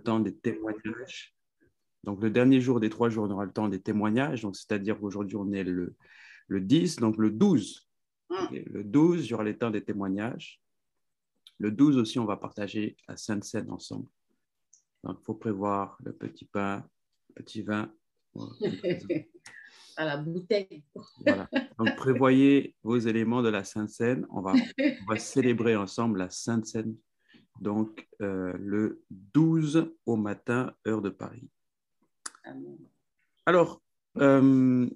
temps des témoignages. Donc, le dernier jour des 3 jours, on aura le temps des témoignages. Donc, c'est-à-dire qu'aujourd'hui, on est le 10, donc le 12. Okay. Le 12, il y aura le temps des témoignages. Le 12 aussi, on va partager la Sainte Seine ensemble. Donc, il faut prévoir le petit pain, le petit vin. À la bouteille. Voilà. Donc, prévoyez vos éléments de la Sainte Seine. On va célébrer ensemble la Sainte Seine. Donc, le 12 au matin, heure de Paris. Amen. Alors, le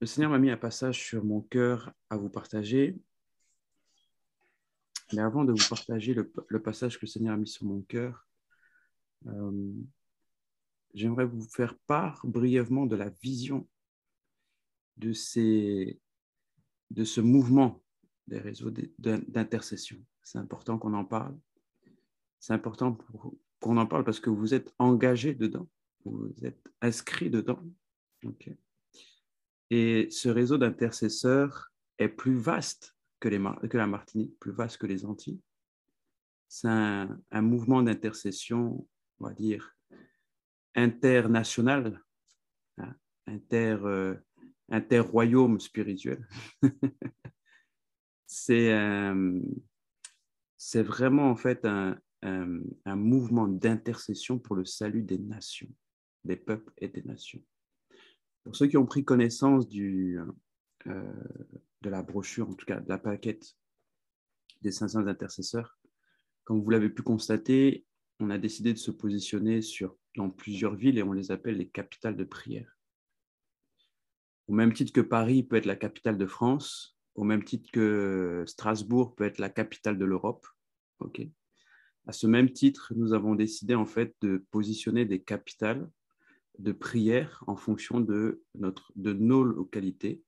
Seigneur m'a mis un passage sur mon cœur à vous partager. Mais avant de vous partager le passage que le Seigneur a mis sur mon cœur, j'aimerais vous faire part brièvement de la vision de ce mouvement des réseaux d'intercession. C'est important qu'on en parle. C'est important qu'on en parle parce que vous êtes engagés dedans. Vous êtes inscrits dedans. Okay. Et ce réseau d'intercesseurs est plus vaste que la Martinique, plus vaste que les Antilles. C'est un mouvement d'intercession, on va dire, international, hein, interroyaume spirituel. C'est vraiment en fait un mouvement d'intercession pour le salut des nations, des peuples et des nations. Pour ceux qui ont pris connaissance de la brochure, en tout cas de la plaquette des 500 intercesseurs, comme vous l'avez pu constater, on a décidé de se positionner dans plusieurs villes et on les appelle les capitales de prière. Au même titre que Paris peut être la capitale de France, au même titre que Strasbourg peut être la capitale de l'Europe. Okay. À ce même titre, nous avons décidé en fait de positionner des capitales de prière en fonction de nos localités.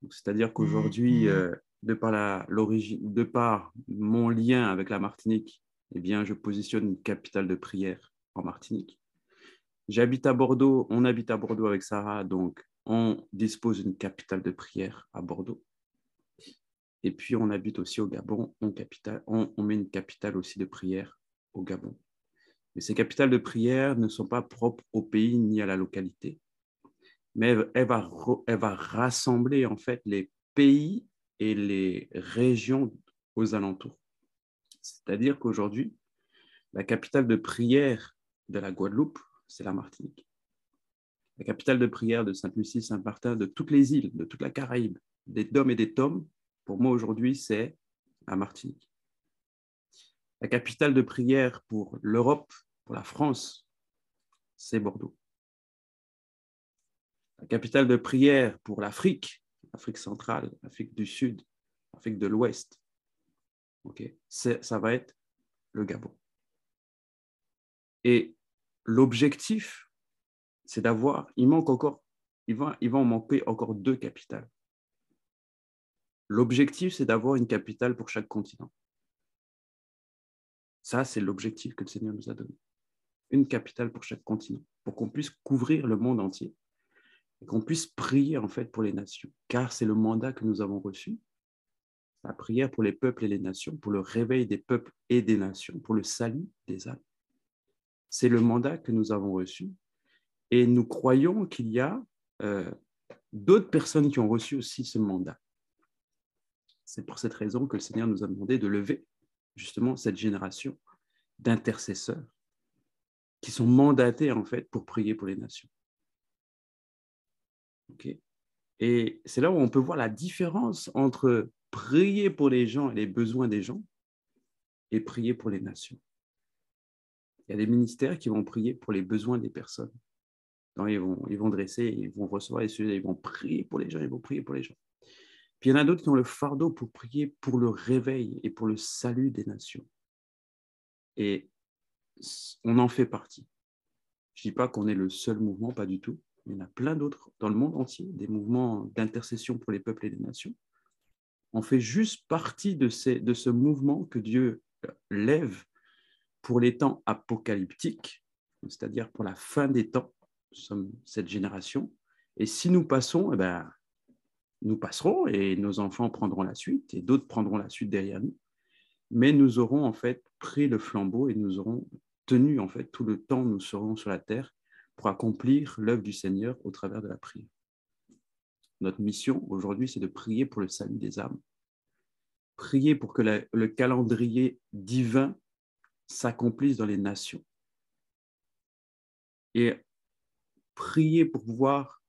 C'est-à-dire qu'aujourd'hui, de par mon lien avec la Martinique, eh bien, je positionne une capitale de prière en Martinique. J'habite à Bordeaux, on habite à Bordeaux avec Sarah, donc on dispose d'une capitale de prière à Bordeaux. Et puis, on habite aussi au Gabon, on met une capitale aussi de prière au Gabon. Mais ces capitales de prière ne sont pas propres au pays ni à la localité, mais elle va rassembler en fait les pays et les régions aux alentours. C'est-à-dire qu'aujourd'hui, la capitale de prière de la Guadeloupe, c'est la Martinique. La capitale de prière de Sainte-Lucie, Saint-Martin, de toutes les îles, de toute la Caraïbe, des DOM et des TOM, pour moi aujourd'hui, c'est la Martinique. La capitale de prière pour l'Europe, pour la France, c'est Bordeaux. La capitale de prière pour l'Afrique, Afrique centrale, Afrique du Sud, Afrique de l'Ouest, okay, ça va être le Gabon. Et l'objectif, c'est d'avoir, il va en manquer encore 2 capitales. L'objectif, c'est d'avoir une capitale pour chaque continent. Ça, c'est l'objectif que le Seigneur nous a donné. Une capitale pour chaque continent, pour qu'on puisse couvrir le monde entier et qu'on puisse prier en fait pour les nations, car c'est le mandat que nous avons reçu, la prière pour les peuples et les nations, pour le réveil des peuples et des nations, pour le salut des âmes. C'est le mandat que nous avons reçu et nous croyons qu'il y a d'autres personnes qui ont reçu aussi ce mandat. C'est pour cette raison que le Seigneur nous a demandé de lever justement cette génération d'intercesseurs qui sont mandatés en fait pour prier pour les nations. Okay. Et c'est là où on peut voir la différence entre prier pour les gens et les besoins des gens et prier pour les nations. Il y a des ministères qui vont prier pour les besoins des personnes. Donc, ils vont dresser, ils vont recevoir les sujets, ils vont prier pour les gens, ils vont prier pour les gens. Puis il y en a d'autres qui ont le fardeau pour prier pour le réveil et pour le salut des nations. Et on en fait partie. Je ne dis pas qu'on est le seul mouvement, pas du tout. Il y en a plein d'autres dans le monde entier, des mouvements d'intercession pour les peuples et les nations. On fait juste partie de ce mouvement que Dieu lève pour les temps apocalyptiques, c'est-à-dire pour la fin des temps. Nous sommes cette génération. Et si nous passons, eh ben, nous passerons et nos enfants prendront la suite et d'autres prendront la suite derrière nous. Mais nous aurons en fait pris le flambeau et nous aurons tenu, en fait, tout le temps où nous serons sur la terre pour accomplir l'œuvre du Seigneur au travers de la prière. Notre mission aujourd'hui, c'est de prier pour le salut des âmes. Prier pour que le calendrier divin s'accomplisse dans les nations. Et prier pour pouvoir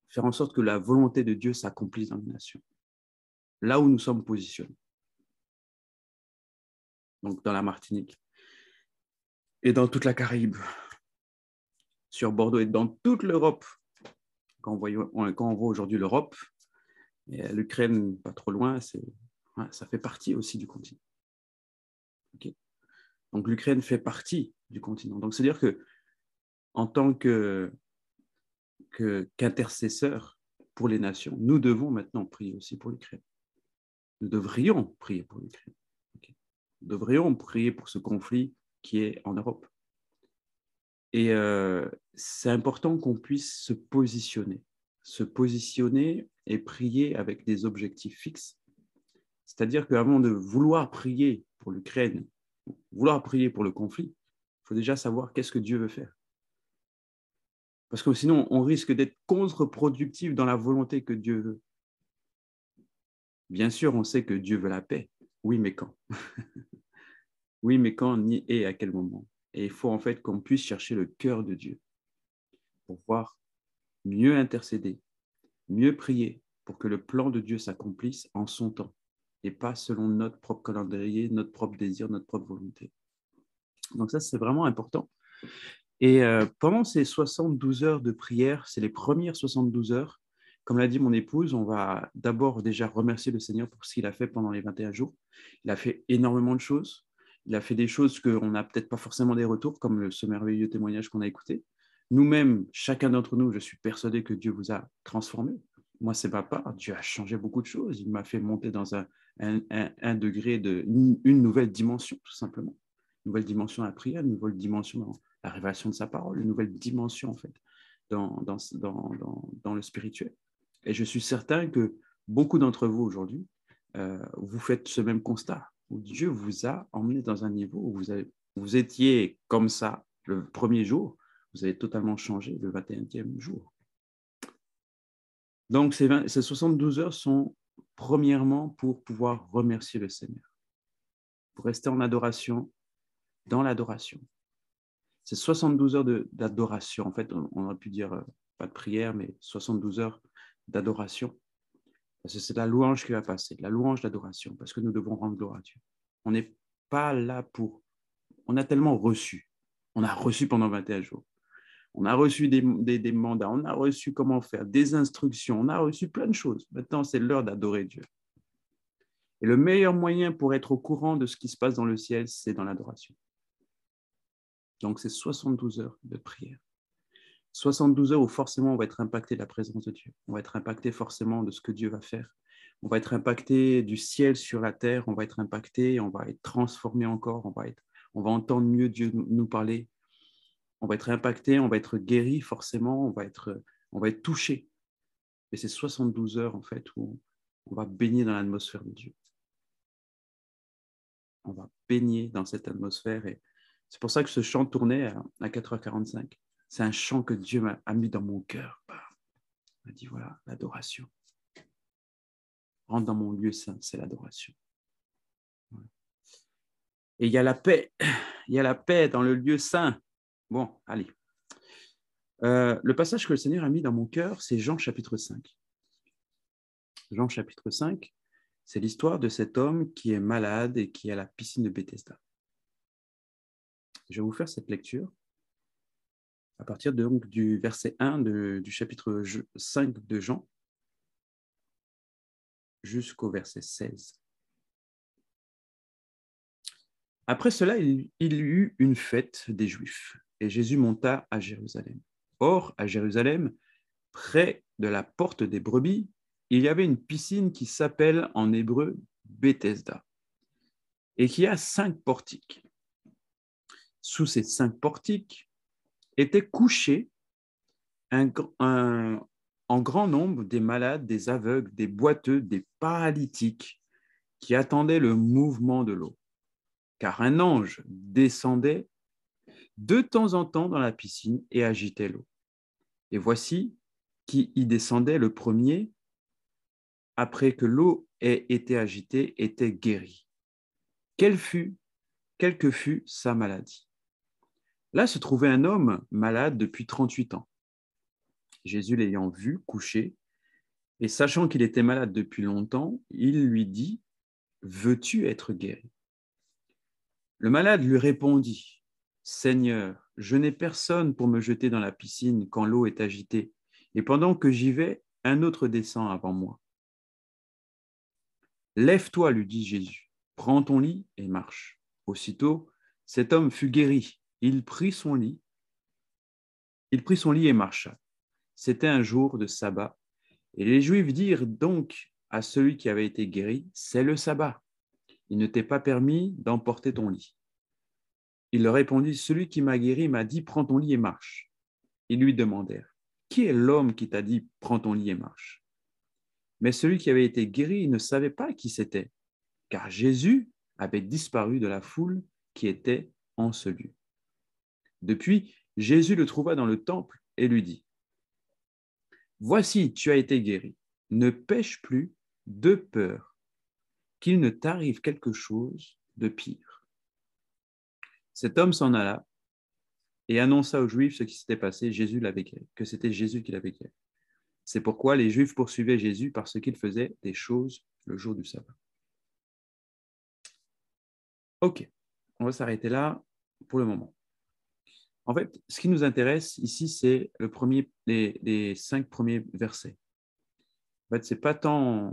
faire en sorte que la volonté de Dieu s'accomplisse dans les nations. Là où nous sommes positionnés. Donc dans la Martinique. Et dans toute la Caraïbe. Sur Bordeaux et dans toute l'Europe. Quand on voit aujourd'hui l'Europe, l'Ukraine, pas trop loin, ça fait partie aussi du continent. Okay. Donc l'Ukraine fait partie du continent. Donc c'est-à-dire que en tant qu'intercesseur pour les nations, nous devons maintenant prier aussi pour l'Ukraine. Nous devrions prier pour l'Ukraine. Okay. Nous devrions prier pour ce conflit qui est en Europe. Et c'est important qu'on puisse se positionner et prier avec des objectifs fixes. C'est-à-dire qu'avant de vouloir prier pour l'Ukraine, vouloir prier pour le conflit, il faut déjà savoir qu'est-ce que Dieu veut faire. Parce que sinon, on risque d'être contre-productif dans la volonté que Dieu veut. Bien sûr, on sait que Dieu veut la paix. Oui, mais quand? Oui, mais quand, ni et à quel moment? Et il faut en fait qu'on puisse chercher le cœur de Dieu pour pouvoir mieux intercéder, mieux prier pour que le plan de Dieu s'accomplisse en son temps et pas selon notre propre calendrier, notre propre désir, notre propre volonté. Donc ça, c'est vraiment important. Et pendant ces 72 heures de prière, c'est les premières 72 heures, comme l'a dit mon épouse, on va d'abord déjà remercier le Seigneur pour ce qu'il a fait pendant les 21 jours. Il a fait énormément de choses. Il a fait des choses qu'on n'a peut-être pas forcément des retours, comme ce merveilleux témoignage qu'on a écouté. Nous-mêmes, chacun d'entre nous, je suis persuadé que Dieu vous a transformé. Moi, c'est ma part. Dieu a changé beaucoup de choses. Il m'a fait monter dans un degré, une nouvelle dimension, tout simplement. Une nouvelle dimension à la prière, une nouvelle dimension dans la révélation de sa parole, une nouvelle dimension, en fait, dans le spirituel. Et je suis certain que beaucoup d'entre vous aujourd'hui, vous faites ce même constat, où Dieu vous a emmené dans un niveau où vous étiez comme ça le premier jour, vous avez totalement changé le 21e jour. Donc, ces 72 heures sont premièrement pour pouvoir remercier le Seigneur, pour rester en adoration, dans l'adoration. C'est 72 heures d'adoration. En fait, on aurait pu dire pas de prière, mais 72 heures d'adoration. Parce que c'est la louange qui va passer, la louange d'adoration, parce que nous devons rendre gloire à Dieu. On n'est pas là pour... On a tellement reçu. On a reçu pendant 21 jours. On a reçu des mandats, on a reçu comment faire, des instructions, on a reçu plein de choses. Maintenant, c'est l'heure d'adorer Dieu. Et le meilleur moyen pour être au courant de ce qui se passe dans le ciel, c'est dans l'adoration. Donc, c'est 72 heures de prière. 72 heures où forcément on va être impacté de la présence de Dieu. On va être impacté forcément de ce que Dieu va faire. On va être impacté du ciel sur la terre. On va être impacté, on va être transformé encore. On va entendre mieux Dieu nous parler. On va être impacté, on va être guéri forcément. On va être touché. Et c'est 72 heures en fait où on va baigner dans l'atmosphère de Dieu. On va baigner dans cette atmosphère. Et c'est pour ça que ce chant tournait à 4h45. C'est un chant que Dieu m'a mis dans mon cœur. Il m'a dit, voilà, l'adoration. Rentre dans mon lieu saint, c'est l'adoration. Et il y a la paix. Il y a la paix dans le lieu saint. Bon, allez. Le passage que le Seigneur a mis dans mon cœur, c'est Jean chapitre 5. Jean chapitre 5, c'est l'histoire de cet homme qui est malade et qui est à la piscine de Bethesda. Je vais vous faire cette lecture à partir donc du verset 1 du chapitre 5 de Jean jusqu'au verset 16. Après cela, il y eut une fête des Juifs, et Jésus monta à Jérusalem. Or, à Jérusalem, près de la porte des brebis, il y avait une piscine qui s'appelle en hébreu Bethesda, et qui a 5 portiques. Sous ces 5 portiques étaient couchés en grand nombre des malades, des aveugles, des boiteux, des paralytiques, qui attendaient le mouvement de l'eau. Car un ange descendait de temps en temps dans la piscine et agitait l'eau. Et voici qui y descendait le premier, après que l'eau ait été agitée, était guéri. Quelle que fût sa maladie. Là se trouvait un homme malade depuis 38 ans. Jésus l'ayant vu couché, et sachant qu'il était malade depuis longtemps, il lui dit, « Veux-tu être guéri ?» Le malade lui répondit, « Seigneur, je n'ai personne pour me jeter dans la piscine quand l'eau est agitée, et pendant que j'y vais, un autre descend avant moi. » « Lève-toi, lui dit Jésus, prends ton lit et marche. » Aussitôt, cet homme fut guéri. Il prit son lit et marcha. C'était un jour de sabbat. Et les Juifs dirent donc à celui qui avait été guéri, « C'est le sabbat. Il ne t'est pas permis d'emporter ton lit. » Il leur répondit, « Celui qui m'a guéri m'a dit, prends ton lit et marche. » Ils lui demandèrent, « Qui est l'homme qui t'a dit, prends ton lit et marche ?» Mais celui qui avait été guéri ne savait pas qui c'était, car Jésus avait disparu de la foule qui était en ce lieu. Depuis, Jésus le trouva dans le temple et lui dit, « Voici, tu as été guéri. Ne pêche plus de peur qu'il ne t'arrive quelque chose de pire. » Cet homme s'en alla et annonça aux Juifs ce qui s'était passé, Jésus l'avait guéri, que c'était Jésus qui l'avait guéri. C'est pourquoi les Juifs poursuivaient Jésus parce qu'il faisait des choses le jour du sabbat. Ok, on va s'arrêter là pour le moment. En fait, ce qui nous intéresse ici, c'est les 5 premiers versets. En fait, ce n'est pas tant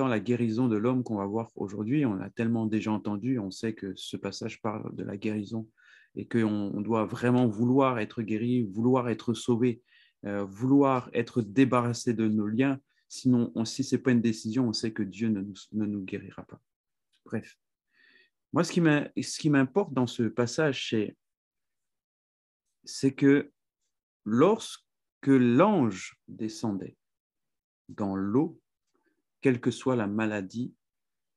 la guérison de l'homme qu'on va voir aujourd'hui. On a tellement déjà entendu, on sait que ce passage parle de la guérison et qu'on doit vraiment vouloir être guéri, vouloir être sauvé, vouloir être débarrassé de nos liens. Sinon, si ce n'est pas une décision, on sait que Dieu ne nous guérira pas. Bref. Moi, ce qui m'importe dans ce passage, c'est que lorsque l'ange descendait dans l'eau, quelle que soit la maladie,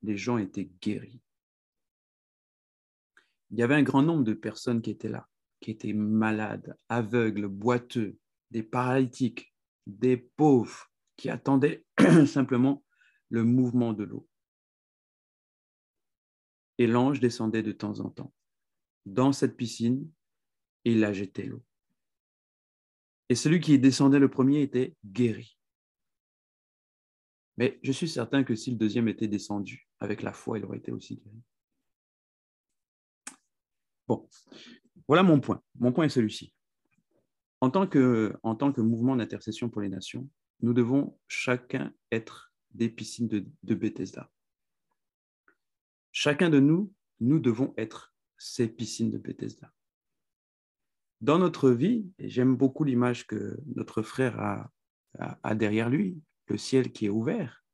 les gens étaient guéris. Il y avait un grand nombre de personnes qui étaient là, qui étaient malades, aveugles, boiteux, des paralytiques, des pauvres, qui attendaient simplement le mouvement de l'eau. Et l'ange descendait de temps en temps dans cette piscine et il agitait l'eau. Et celui qui descendait le premier était guéri. Mais je suis certain que si le deuxième était descendu avec la foi, il aurait été aussi guéri. Bon, voilà mon point. Mon point est celui-ci. En tant que mouvement d'intercession pour les nations, nous devons chacun être des piscines de Bethesda. Chacun de nous devons être ces piscines de Bethesda. Dans notre vie, et j'aime beaucoup l'image que notre frère a derrière lui, le ciel qui est ouvert.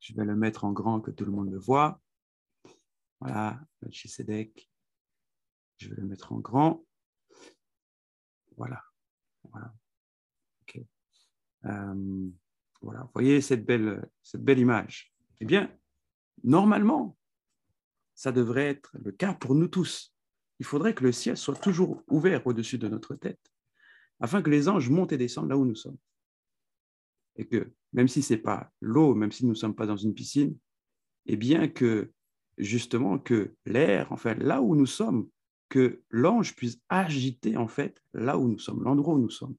Je vais le mettre en grand que tout le monde le voit. Voilà, Melchisedec. Je vais le mettre en grand. Voilà. Okay. Voilà. Vous voyez cette belle image. Eh bien, normalement, ça devrait être le cas pour nous tous. Il faudrait que le ciel soit toujours ouvert au-dessus de notre tête, afin que les anges montent et descendent là où nous sommes. Et que, même si ce n'est pas l'eau, même si nous ne sommes pas dans une piscine, eh bien que, justement, que l'air, enfin, là où nous sommes, que l'ange puisse agiter, en fait, là où nous sommes, l'endroit où nous sommes,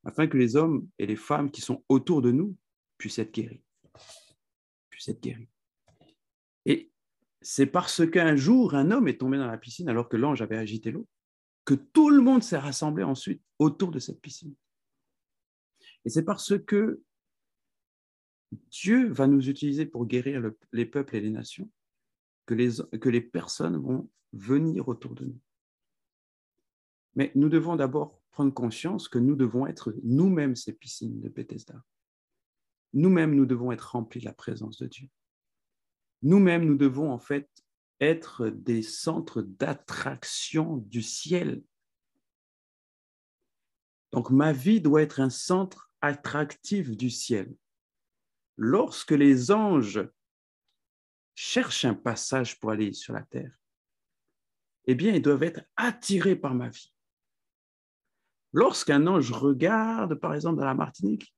afin que les hommes et les femmes qui sont autour de nous puissent être guéris. Et c'est parce qu'un jour, un homme est tombé dans la piscine alors que l'ange avait agité l'eau, que tout le monde s'est rassemblé ensuite autour de cette piscine. Et c'est parce que Dieu va nous utiliser pour guérir les peuples et les nations que les personnes vont venir autour de nous. Mais nous devons d'abord prendre conscience que nous devons être nous-mêmes ces piscines de Bethesda. Nous-mêmes, nous devons être remplis de la présence de Dieu. Nous-mêmes, nous devons en fait être des centres d'attraction du ciel. Donc, ma vie doit être un centre attractif du ciel. Lorsque les anges cherchent un passage pour aller sur la terre, eh bien, ils doivent être attirés par ma vie. Lorsqu'un ange regarde, par exemple, dans la Martinique,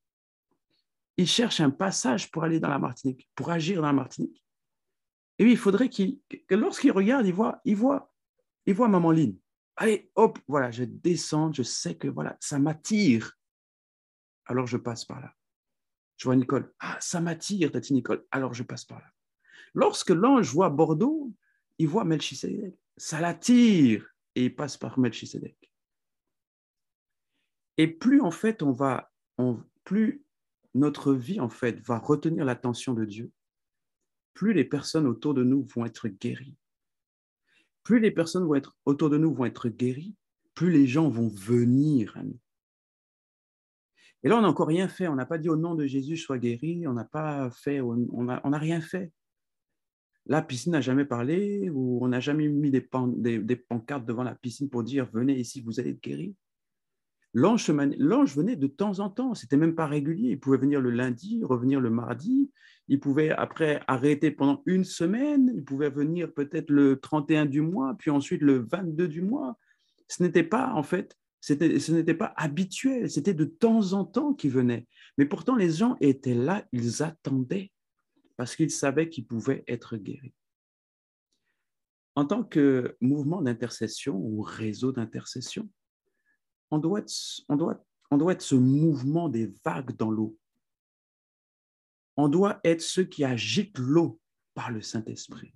il cherche un passage pour aller dans la Martinique, pour agir dans la Martinique. Et oui, il faudrait que lorsqu'il regarde, il voit Maman Lynn. Allez, hop, voilà, je descends, je sais que voilà, ça m'attire. Alors je passe par là. Je vois Nicole. Ah, ça m'attire, Tati Nicole. Alors je passe par là. Lorsque l'ange voit Bordeaux, il voit Melchisedec. Ça l'attire et il passe par Melchisedec. Et plus en fait plus notre vie en fait va retenir l'attention de Dieu, plus les personnes autour de nous vont être guéries. Plus les personnes autour de nous vont être guéries, plus les gens vont venir à nous. Et là, on n'a encore rien fait. On n'a pas dit au nom de Jésus, sois guéri. On n'a pas fait, on n'a rien fait. La piscine n'a jamais parlé ou on n'a jamais mis des pancartes devant la piscine pour dire venez ici, vous allez être guéri. L'ange venait de temps en temps, c'était même pas régulier. Il pouvait venir le lundi, revenir le mardi. Il pouvait après arrêter pendant une semaine. Il pouvait venir peut-être le 31 du mois, puis ensuite le 22 du mois. Ce n'était pas, en fait, ce n'était pas habituel. C'était de temps en temps qu'il venait. Mais pourtant, les gens étaient là, ils attendaient parce qu'ils savaient qu'ils pouvaient être guéris. En tant que mouvement d'intercession ou réseau d'intercession, on doit être ce mouvement des vagues dans l'eau. On doit être ceux qui agitent l'eau par le Saint-Esprit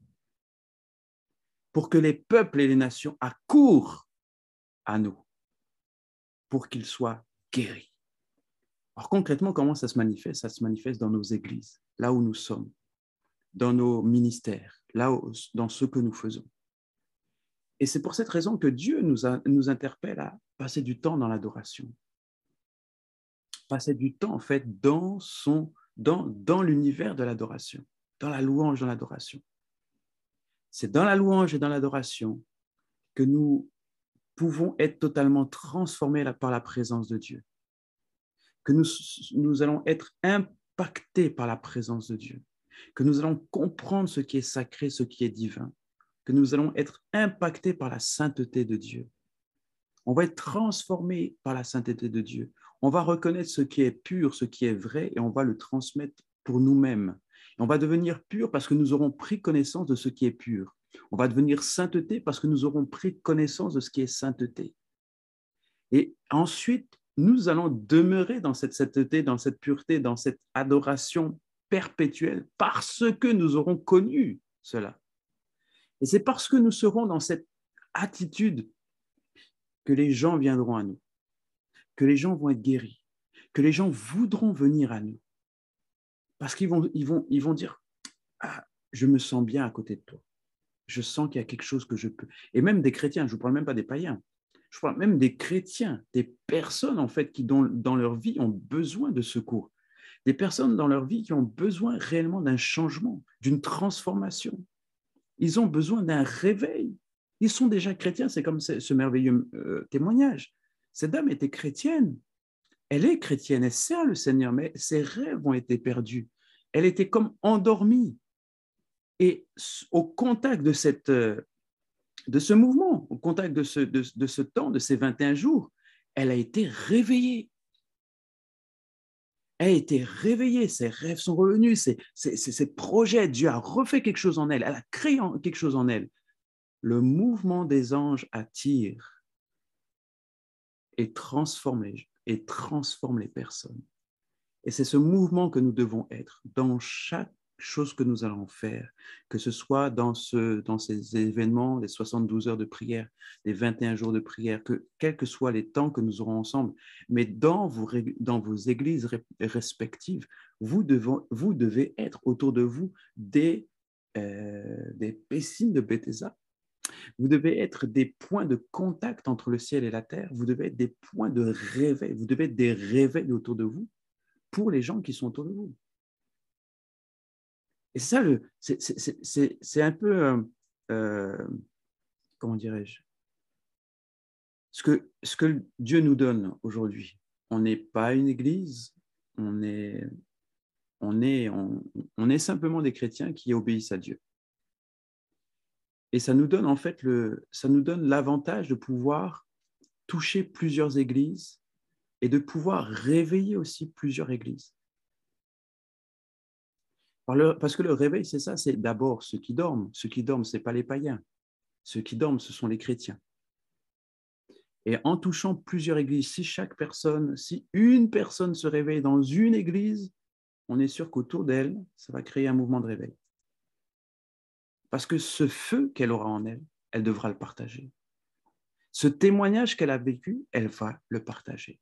pour que les peuples et les nations accourent à nous, pour qu'ils soient guéris. Alors concrètement, comment ça se manifeste? Ça se manifeste dans nos églises, là où nous sommes, dans nos ministères, dans ce que nous faisons. Et c'est pour cette raison que Dieu nous interpelle à passer du temps dans l'adoration, passer du temps en fait dans l'univers de l'adoration, dans la louange, dans l'adoration. C'est dans la louange et dans l'adoration que nous pouvons être totalement transformés par la présence de Dieu, que nous allons être impactés par la présence de Dieu, que nous allons comprendre ce qui est sacré, ce qui est divin, que nous allons être impactés par la sainteté de Dieu. On va être transformés par la sainteté de Dieu. On va reconnaître ce qui est pur, ce qui est vrai, et on va le transmettre pour nous-mêmes. Et on va devenir pur parce que nous aurons pris connaissance de ce qui est pur. On va devenir sainteté parce que nous aurons pris connaissance de ce qui est sainteté. Et ensuite, nous allons demeurer dans cette sainteté, dans cette pureté, dans cette adoration perpétuelle parce que nous aurons connu cela. Et c'est parce que nous serons dans cette attitude que les gens viendront à nous, que les gens vont être guéris, que les gens voudront venir à nous. Parce qu'ils vont dire, ah, je me sens bien à côté de toi. Je sens qu'il y a quelque chose que je peux. Et même des chrétiens, je ne vous parle même pas des païens, je parle même des chrétiens, des personnes en fait qui dans leur vie ont besoin de secours, des personnes dans leur vie qui ont besoin réellement d'un changement, d'une transformation. Ils ont besoin d'un réveil. Ils sont déjà chrétiens, c'est comme ce merveilleux témoignage. Cette dame était chrétienne, elle est chrétienne, elle sert le Seigneur, mais ses rêves ont été perdus. Elle était comme endormie. Et au contact de ce mouvement, au contact de ce temps, de ces 21 jours, elle a été réveillée. Elle a été réveillée, ses rêves sont revenus, ses projets, Dieu a refait quelque chose en elle, elle a créé quelque chose en elle. Le mouvement des anges attire et transforme les personnes. Et c'est ce mouvement que nous devons être dans chaque chose que nous allons faire, que ce soit dans ces événements, les 72 heures de prière, les 21 jours de prière, quels que soient les temps que nous aurons ensemble, mais dans vos églises respectives, vous devez être autour de vous des piscines de Bethesda. Vous devez être des points de contact entre le ciel et la terre. Vous devez être des points de réveil. Vous devez être des réveils autour de vous pour les gens qui sont autour de vous. Et ça, c'est un peu, comment dirais-je, ce que Dieu nous donne aujourd'hui. On n'est pas une église, on est simplement des chrétiens qui obéissent à Dieu. Et ça nous donne en fait ça nous donne l'avantage de pouvoir toucher plusieurs églises et de pouvoir réveiller aussi plusieurs églises. Parce que le réveil, c'est ça, c'est d'abord ceux qui dorment. Ceux qui dorment, ce n'est pas les païens. Ceux qui dorment, ce sont les chrétiens. Et en touchant plusieurs églises, si une personne se réveille dans une église, on est sûr qu'autour d'elle, ça va créer un mouvement de réveil. Parce que ce feu qu'elle aura en elle, elle devra le partager. Ce témoignage qu'elle a vécu, elle va le partager.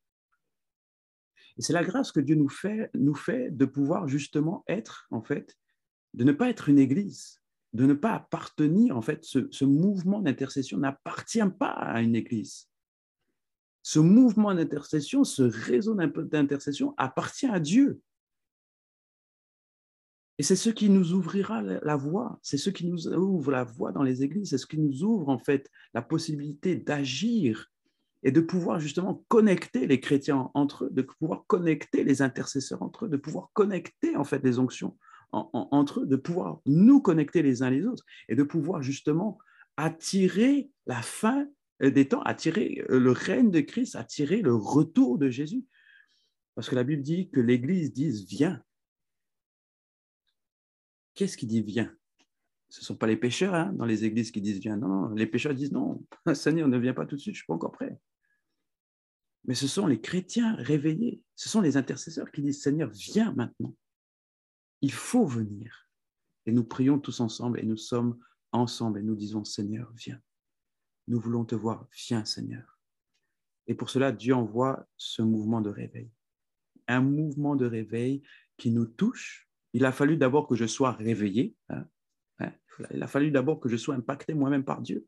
Et c'est la grâce que Dieu nous fait de pouvoir justement être, en fait, de ne pas être une église, de ne pas appartenir, en fait, ce mouvement d'intercession n'appartient pas à une église. Ce mouvement d'intercession, ce réseau d'intercession appartient à Dieu. Et c'est ce qui nous ouvrira la voie, c'est ce qui nous ouvre la voie dans les églises, c'est ce qui nous ouvre en fait la possibilité d'agir et de pouvoir justement connecter les chrétiens entre eux, de pouvoir connecter les intercesseurs entre eux, de pouvoir connecter en fait les onctions entre eux, de pouvoir nous connecter les uns les autres et de pouvoir justement attirer la fin des temps, attirer le règne de Christ, attirer le retour de Jésus. Parce que la Bible dit que l'Église dise « viens ». Qu'est-ce qui dit « viens » ? Ce ne sont pas les pécheurs dans les églises qui disent « viens ». Non, les pécheurs disent « non, Seigneur, ne viens pas tout de suite, je ne suis pas encore prêt ». Mais ce sont les chrétiens réveillés, ce sont les intercesseurs qui disent « Seigneur, viens maintenant ». Il faut venir. Et nous prions tous ensemble et nous sommes ensemble et nous disons « Seigneur, viens ». Nous voulons te voir, viens Seigneur. Et pour cela, Dieu envoie ce mouvement de réveil. Un mouvement de réveil qui nous touche. Il a fallu d'abord que je sois réveillé. Il a fallu d'abord que je sois impacté moi-même par Dieu.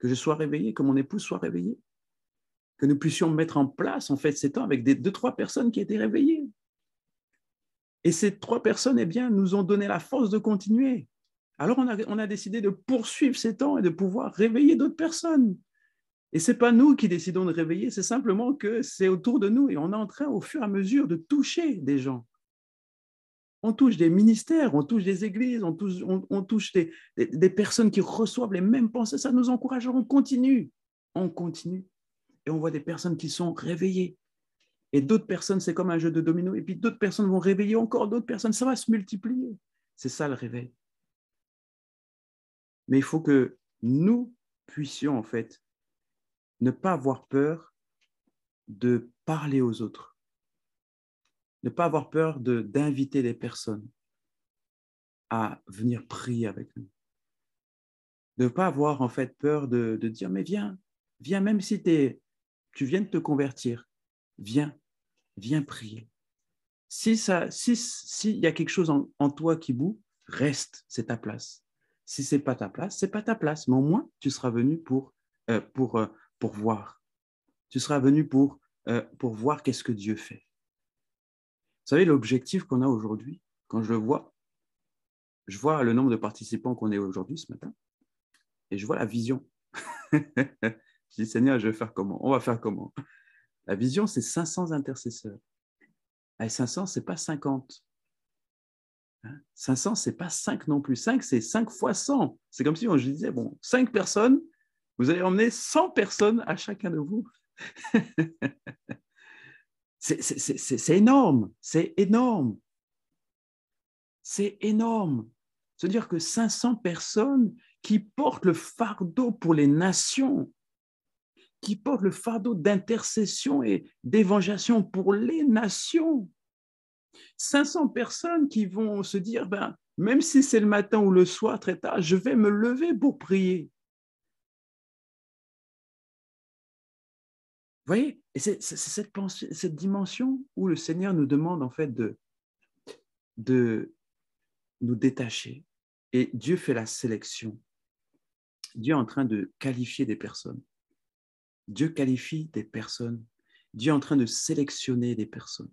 Que je sois réveillé, que mon épouse soit réveillée. Que nous puissions mettre en place, en fait, ces temps avec 2-3 personnes qui étaient réveillées. Et ces 3 personnes, eh bien, nous ont donné la force de continuer. Alors, on a décidé de poursuivre ces temps et de pouvoir réveiller d'autres personnes. Et ce n'est pas nous qui décidons de réveiller, c'est simplement que c'est autour de nous et on est en train, au fur et à mesure, de toucher des gens. On touche des ministères, on touche des églises, on touche des personnes qui reçoivent les mêmes pensées. Ça nous encourage, on continue. On continue. Et on voit des personnes qui sont réveillées. Et d'autres personnes, c'est comme un jeu de domino. Et puis d'autres personnes vont réveiller encore d'autres personnes. Ça va se multiplier. C'est ça le réveil. Mais il faut que nous puissions, en fait, ne pas avoir peur de parler aux autres. Ne pas avoir peur d'inviter les personnes à venir prier avec nous. De ne pas avoir en fait peur de dire, mais viens, même si tu viens de te convertir, viens prier. S'il y a quelque chose en toi qui boue, reste, c'est ta place. Si ce n'est pas ta place, ce n'est pas ta place, mais au moins tu seras venu pour voir. Tu seras venu pour voir qu'est-ce que Dieu fait. Vous savez, l'objectif qu'on a aujourd'hui, quand je vois le nombre de participants qu'on est aujourd'hui ce matin, et je vois la vision. Je dis, Seigneur, je vais faire comment ? On va faire comment ? La vision, c'est 500 intercesseurs. Et 500, ce n'est pas 50. 500, ce n'est pas 5 non plus. 5, c'est 5 fois 100. C'est comme si je disais, bon, 5 personnes, vous allez emmener 100 personnes à chacun de vous. C'est énorme, c'est énorme. C'est énorme. C'est-à-dire que 500 personnes qui portent le fardeau pour les nations, qui portent le fardeau d'intercession et d'évangélisation pour les nations. 500 personnes qui vont se dire, même si c'est le matin ou le soir très tard, je vais me lever pour prier. Vous voyez, et c'est cette dimension où le Seigneur nous demande en fait de nous détacher. Et Dieu fait la sélection. Dieu est en train de qualifier des personnes. Dieu qualifie des personnes. Dieu est en train de sélectionner des personnes.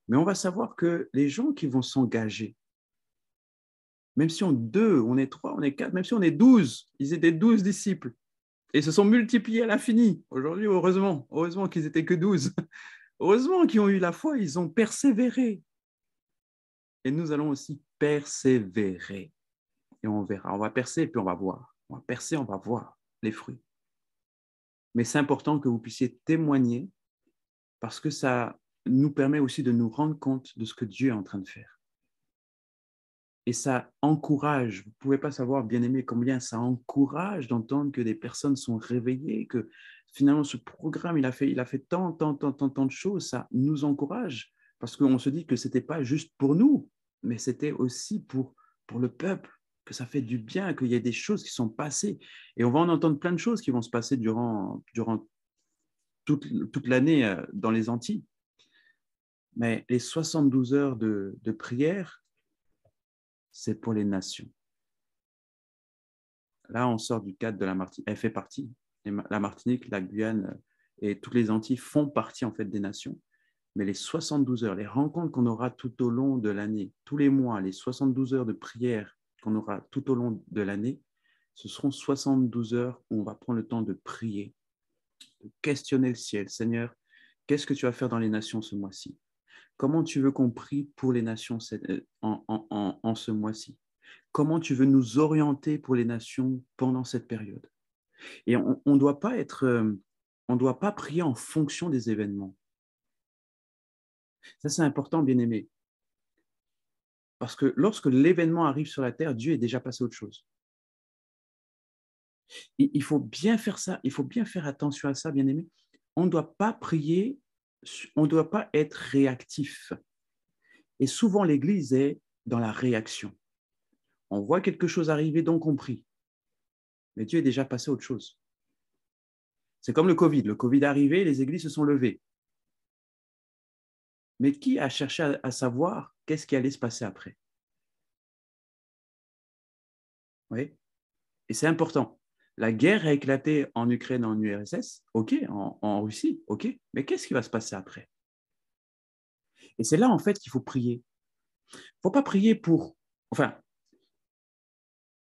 Mais on va savoir que les gens qui vont s'engager, même si on est 2, on est 3, on est 4, même si on est 12, ils étaient 12 disciples. Et se sont multipliés à l'infini. Aujourd'hui, heureusement qu'ils n'étaient que 12. Heureusement qu'ils ont eu la foi, ils ont persévéré. Et nous allons aussi persévérer. et on verra. On va percer et puis on va voir. On va percer, on va voir les fruits. Mais c'est important que vous puissiez témoigner parce que ça nous permet aussi de nous rendre compte de ce que Dieu est en train de faire. Et ça encourage, vous ne pouvez pas savoir, bien-aimé, combien ça encourage d'entendre que des personnes sont réveillées, que finalement ce programme, il a fait tant de choses, ça nous encourage parce qu'on se dit que ce n'était pas juste pour nous, mais c'était aussi pour le peuple, que ça fait du bien, qu'il y ait des choses qui sont passées. Et on va en entendre plein de choses qui vont se passer durant toute l'année dans les Antilles. Mais les 72 heures de prière, c'est pour les nations. Là, on sort du cadre de la Martinique. Elle fait partie. La Martinique, la Guyane et toutes les Antilles font partie en fait des nations. Mais les 72 heures, les rencontres qu'on aura tout au long de l'année, tous les mois, les 72 heures de prière qu'on aura tout au long de l'année, ce seront 72 heures où on va prendre le temps de prier, de questionner le ciel. Seigneur, qu'est-ce que tu vas faire dans les nations ce mois-ci? Comment tu veux qu'on prie pour les nations en ce mois-ci? Comment tu veux nous orienter pour les nations pendant cette période? Et on ne doit pas on doit pas prier en fonction des événements. Ça, c'est important, bien-aimé. Parce que lorsque l'événement arrive sur la terre, Dieu est déjà passé à autre chose. Et il faut bien faire ça, il faut bien faire attention à ça, bien-aimé. On ne doit pas prier, on ne doit pas être réactif. Et souvent, l'Église est dans la réaction. On voit quelque chose arriver, donc on prie. Mais Dieu est déjà passé à autre chose. C'est comme le Covid. Le Covid est arrivé, les églises se sont levées. Mais qui a cherché à savoir qu'est-ce qui allait se passer après? Oui. Et c'est important. La guerre a éclaté en Ukraine, en URSS, ok, en Russie, ok, mais qu'est-ce qui va se passer après? Et c'est là, en fait, qu'il faut prier. Il ne faut pas prier pour... Enfin,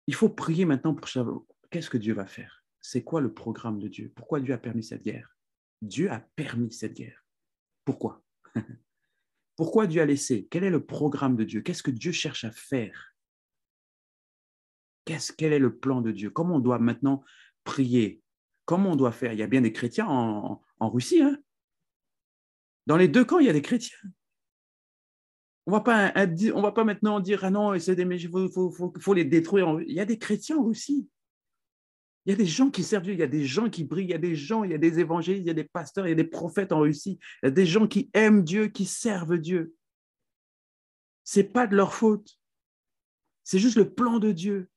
il faut prier maintenant pour savoir qu'est-ce que Dieu va faire. C'est quoi le programme de Dieu? Pourquoi Dieu a permis cette guerre? Dieu a permis cette guerre. Pourquoi? Pourquoi Dieu a laissé? Quel est le programme de Dieu? Qu'est-ce que Dieu cherche à faire? Quel est le plan de Dieu? Comment on doit maintenant prier? Comment on doit faire? Il y a bien des chrétiens en Russie. Hein? Dans les deux camps, il y a des chrétiens. On va pas maintenant dire, ah non, c'est des méchants, faut les détruire. Il y a des chrétiens en Russie. Il y a des gens qui servent Dieu, il y a des gens qui brillent, il y a des évangélistes, il y a des pasteurs, il y a des prophètes en Russie. Il y a des gens qui aiment Dieu, qui servent Dieu. Ce n'est pas de leur faute. C'est juste le plan de Dieu.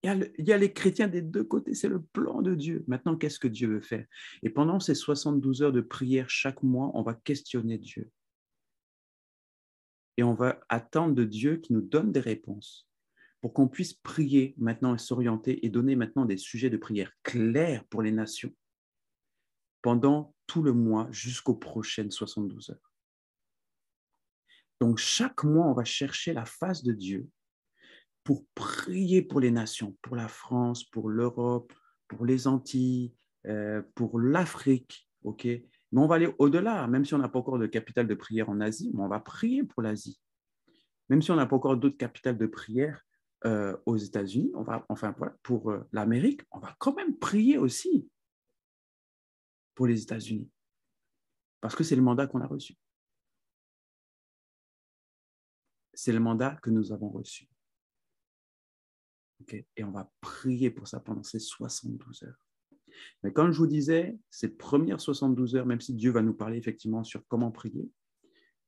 Il y a les chrétiens des deux côtés, c'est le plan de Dieu. Maintenant, qu'est-ce que Dieu veut faire? Et pendant ces 72 heures de prière chaque mois, on va questionner Dieu. Et on va attendre de Dieu qu'il nous donne des réponses pour qu'on puisse prier maintenant et s'orienter et donner maintenant des sujets de prière clairs pour les nations pendant tout le mois jusqu'aux prochaines 72 heures. Donc, chaque mois, on va chercher la face de Dieu pour prier pour les nations, pour la France, pour l'Europe, pour les Antilles, pour l'Afrique, ok? Mais on va aller au-delà, même si on n'a pas encore de capitale de prière en Asie, mais on va prier pour l'Asie. Même si on n'a pas encore d'autres capitales de prière aux États-Unis, voilà, pour l'Amérique, on va quand même prier aussi pour les États-Unis, parce que c'est le mandat qu'on a reçu. C'est le mandat que nous avons reçu. Okay? Et on va prier pour ça pendant ces 72 heures. Mais comme je vous disais, ces premières 72 heures, même si Dieu va nous parler effectivement sur comment prier,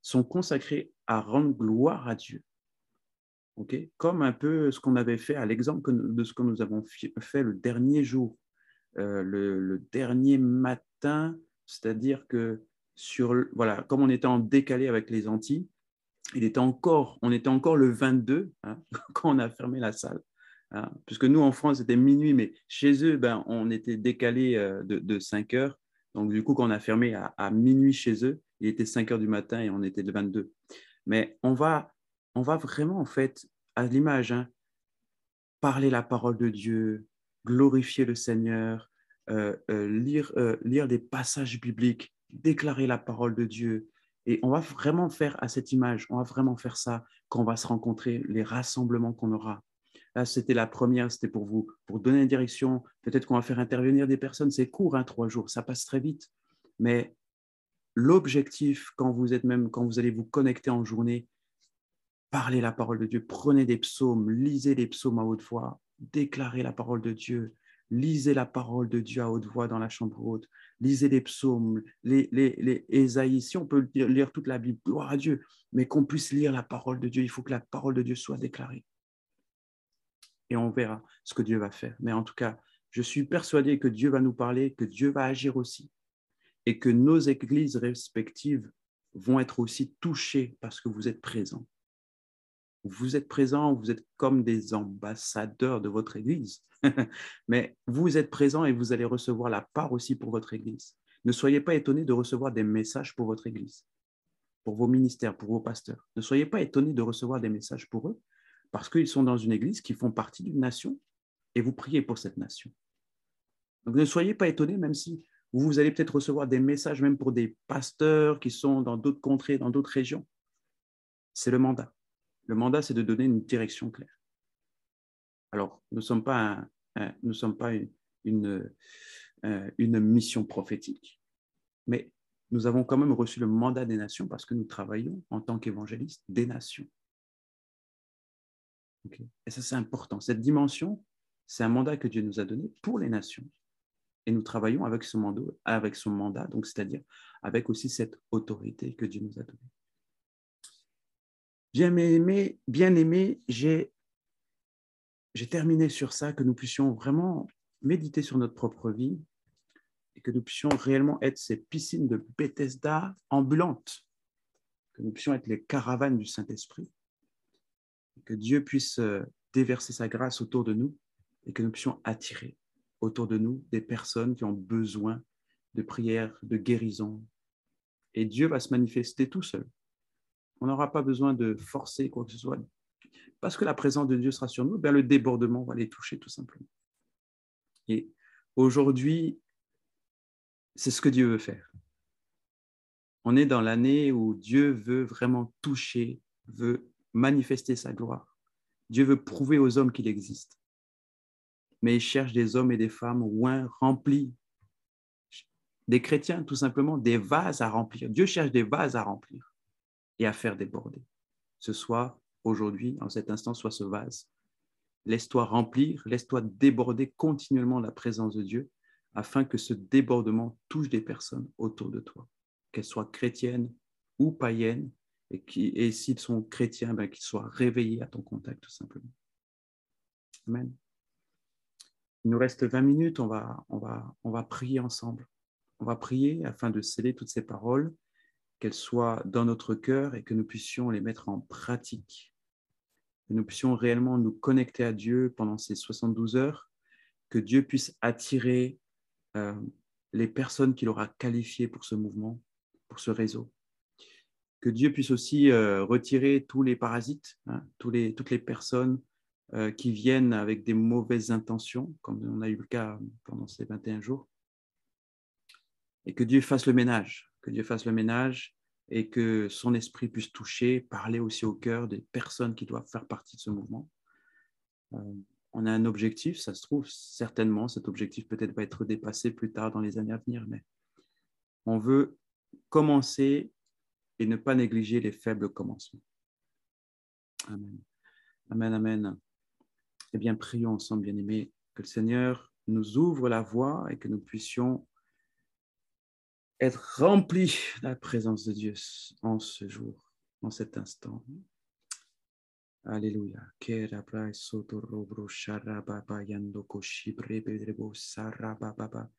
sont consacrées à rendre gloire à Dieu. Okay? Comme un peu ce qu'on avait fait à l'exemple de ce que nous avons fait le dernier jour, le dernier matin, c'est-à-dire que voilà, comme on était en décalé avec les Antilles, on était encore le 22 hein, quand on a fermé la salle. Hein, puisque nous, en France, c'était minuit, mais chez eux, on était décalé de 5 heures. Donc, du coup, quand on a fermé à minuit chez eux, il était 5 heures du matin et on était le 22. Mais on va vraiment, en fait, à l'image, hein, parler la parole de Dieu, glorifier le Seigneur, lire des passages bibliques, déclarer la parole de Dieu. Et on va vraiment faire à cette image, on va vraiment faire ça quand on va se rencontrer, les rassemblements qu'on aura. Là, c'était la première, c'était pour vous, pour donner une direction. Peut-être qu'on va faire intervenir des personnes. C'est court, 3 jours, ça passe très vite. Mais l'objectif, quand vous allez vous connecter en journée, parlez la parole de Dieu, prenez des psaumes, lisez les psaumes à haute voix, déclarez la parole de Dieu, lisez la parole de Dieu à haute voix dans la chambre haute, lisez les psaumes, les Ésaïe. Si on peut lire toute la Bible, gloire à Dieu, mais qu'on puisse lire la parole de Dieu, il faut que la parole de Dieu soit déclarée. Et on verra ce que Dieu va faire. Mais en tout cas, je suis persuadé que Dieu va nous parler, que Dieu va agir aussi, et que nos églises respectives vont être aussi touchées parce que vous êtes présents. Vous êtes présents, vous êtes comme des ambassadeurs de votre église, mais vous êtes présents et vous allez recevoir la part aussi pour votre église. Ne soyez pas étonnés de recevoir des messages pour votre église, pour vos ministères, pour vos pasteurs. Ne soyez pas étonnés de recevoir des messages pour eux, parce qu'ils sont dans une église qui font partie d'une nation et vous priez pour cette nation. Donc ne soyez pas étonnés, même si vous allez peut-être recevoir des messages même pour des pasteurs qui sont dans d'autres contrées, dans d'autres régions. C'est le mandat. Le mandat, c'est de donner une direction claire. Alors, nous ne sommes pas, une mission prophétique, mais nous avons quand même reçu le mandat des nations parce que nous travaillons en tant qu'évangélistes des nations. Okay. Et ça, c'est important. Cette dimension, c'est un mandat que Dieu nous a donné pour les nations. Et nous travaillons avec son mandat, donc c'est-à-dire avec aussi cette autorité que Dieu nous a donnée. Bien aimé, j'ai terminé sur ça, que nous puissions vraiment méditer sur notre propre vie et que nous puissions réellement être ces piscines de Bethesda ambulantes, que nous puissions être les caravanes du Saint-Esprit, que Dieu puisse déverser sa grâce autour de nous et que nous puissions attirer autour de nous des personnes qui ont besoin de prière, de guérison. Et Dieu va se manifester tout seul. On n'aura pas besoin de forcer quoi que ce soit. Parce que la présence de Dieu sera sur nous, le débordement va les toucher tout simplement. Et aujourd'hui, c'est ce que Dieu veut faire. On est dans l'année où Dieu veut vraiment toucher, veut manifester sa gloire. Dieu veut prouver aux hommes qu'il existe. Mais il cherche des hommes et des femmes oints, remplis. Des chrétiens, tout simplement, des vases à remplir. Dieu cherche des vases à remplir et à faire déborder. Ce soit aujourd'hui, en cet instant, soit ce vase. Laisse-toi remplir, laisse-toi déborder continuellement la présence de Dieu afin que ce débordement touche des personnes autour de toi, qu'elles soient chrétiennes ou païennes, et s'ils sont chrétiens, qu'ils soient réveillés à ton contact, tout simplement. Amen. Il nous reste 20 minutes, on va prier ensemble. On va prier afin de sceller toutes ces paroles, qu'elles soient dans notre cœur et que nous puissions les mettre en pratique. Que nous puissions réellement nous connecter à Dieu pendant ces 72 heures, que Dieu puisse attirer les personnes qu'il aura qualifiées pour ce mouvement, pour ce réseau. Que Dieu puisse aussi retirer tous les parasites, toutes les personnes qui viennent avec des mauvaises intentions, comme on a eu le cas pendant ces 21 jours. Et que Dieu fasse le ménage, et que son esprit puisse toucher, parler aussi au cœur des personnes qui doivent faire partie de ce mouvement. On a un objectif, ça se trouve, certainement, cet objectif peut-être va être dépassé plus tard dans les années à venir, mais on veut commencer et ne pas négliger les faibles commencements. Amen. Amen, amen. Eh bien, prions ensemble, bien-aimés, que le Seigneur nous ouvre la voie et que nous puissions être remplis de la présence de Dieu en ce jour, en cet instant. Alléluia. Kerabra sotorobro sharababa yandoko shibrebe sarababa.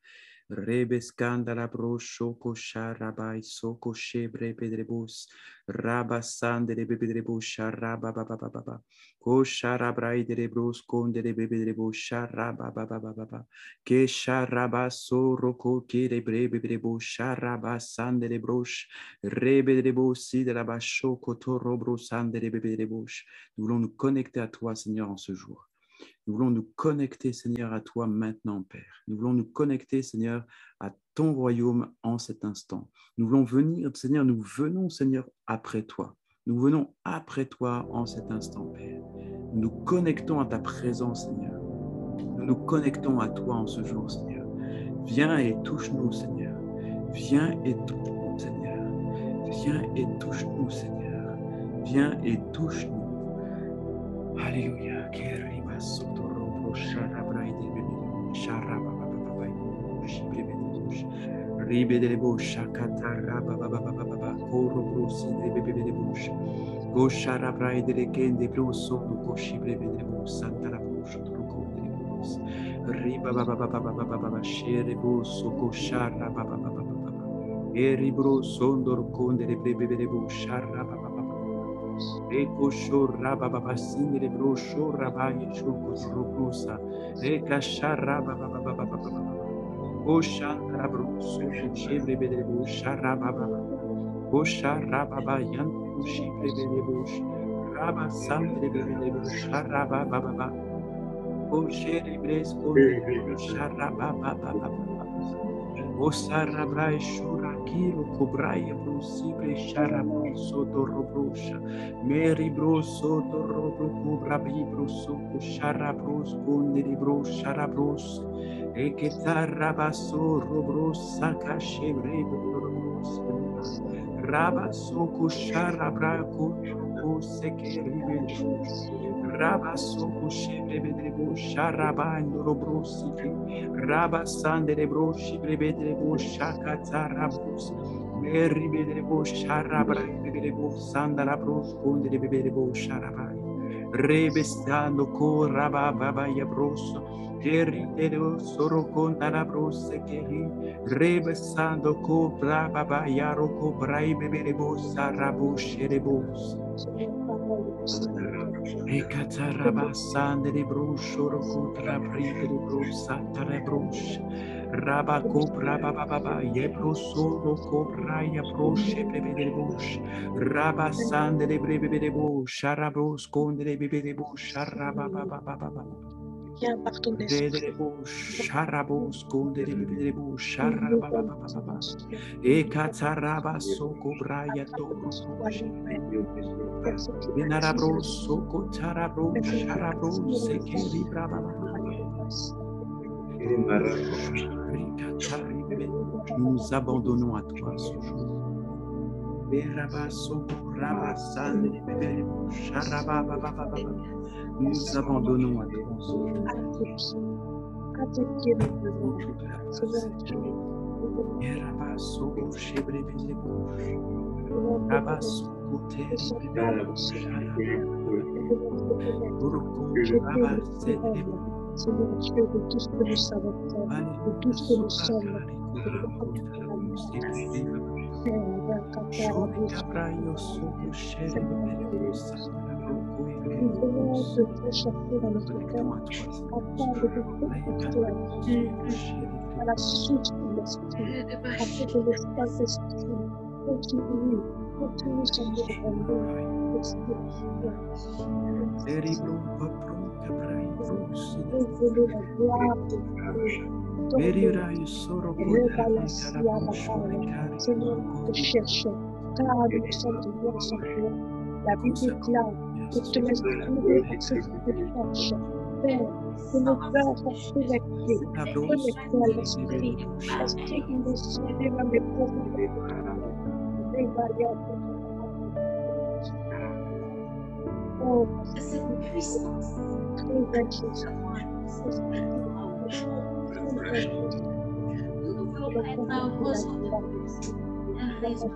Rebe scandala bro shoko sharabai soko shebre pedrebus rabasande de bebedrebus sharababa. Ko sharabrai de bros konde de bebedrebus sharababa. Ke sharabaso roko ke de bebedrebus sharabasande de bros rebedrebus si de la bashoko torobro sande de bebedrebus. Nous voulons nous connecter à toi, Seigneur, en ce jour. Nous voulons nous connecter, Seigneur, à toi maintenant, Père. Nous voulons nous connecter, Seigneur, à ton royaume en cet instant. Nous voulons venir, Seigneur, nous venons, Seigneur, après toi. Nous venons après toi en cet instant, Père. Nous nous connectons à ta présence, Seigneur. Nous nous connectons à toi en ce jour, Seigneur. Viens et touche-nous, Seigneur. Viens et touche-nous, Seigneur. Viens et touche-nous, Seigneur. Viens et touche-nous. Alléluia. Eribro sondor conde de bebebebo sharra baba eko shorra baba sindere bro shorra baye shoko robusa eka sharra baba o shandra bro soko shebre bedebo sharra baba o sharra baba yantu shibre bedebo raba sandre bedebo sharra baba o shebre skonde sharra baba o sarabrai shura kiro kobraia possible sharabro soto robrosha meri bro soto robro kobrabi bro soto sharabros kondiri bro sharabros e che tarabaso robros saka shebre robros rabasoko sharabra ko sekeri Rabasoko shebre bedrebo sharabando robrosi rabasande rebro shibre bedrebo shakata rabos meri bedrebo sharabra bedrebo sandara bros konde bedrebo sharabai rebestando ko rababa yabroso keri dedo soro kontara brose keri rebestando ko rababa yaro ko brai bedrebo sarabo sherebos Ekataraba sande de brusho contra bride de brusa tare brush raba copra baba yebro solo copra ya broshe bebe de bush raba sande de brebe de bush sharabros conde de bebe de bush sharaba baba de bush sharabos conde de bebe de bush sharaba baba ekataraba so cobra ya toro Benarabro soko tarabro sharabro sekeri braba. Nous abandonnons à toi ce jour. Beraba soko raba sande bebe sharaba baba. Nous abandonnons à toi ce jour. Beraba soko shebre bebe raba soko teri bebe Seigneur, tu es de tout ce que nous savons faire, de tout ce que nous sommes. Nous venons de te chercher dans notre cœur afin de te connecter à la source de l'esprit, afin que le Saint-Esprit continue son développement révéler la gloire de Dieu. Seigneur, nous te cherchons, car nous sommes de loin sans toi. La Bible déclare que tu laisses trouver à ceux qui te cherchent. Père, que nos cœurs soient connectés à l'esprit, l'esprit qui nous souvient dans les profondeurs. Oh, cette puissance, très belle chose. Nous ne voulons pas être un ressort un réseau.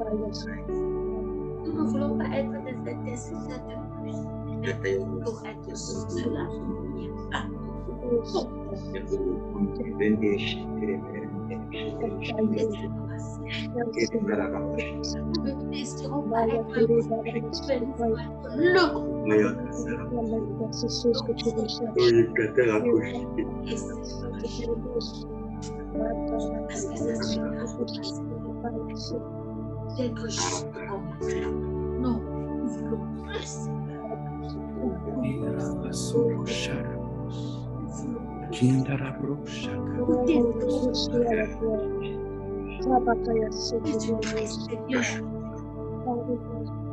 Nous ne voulons pas être des intercesseurs de plus. Mais nous voulons être ceux-là qui nous ne décidons pas être spirituel, c'est chose que tu recherches. Quelque chose comme cela. Non, nous voulons plus.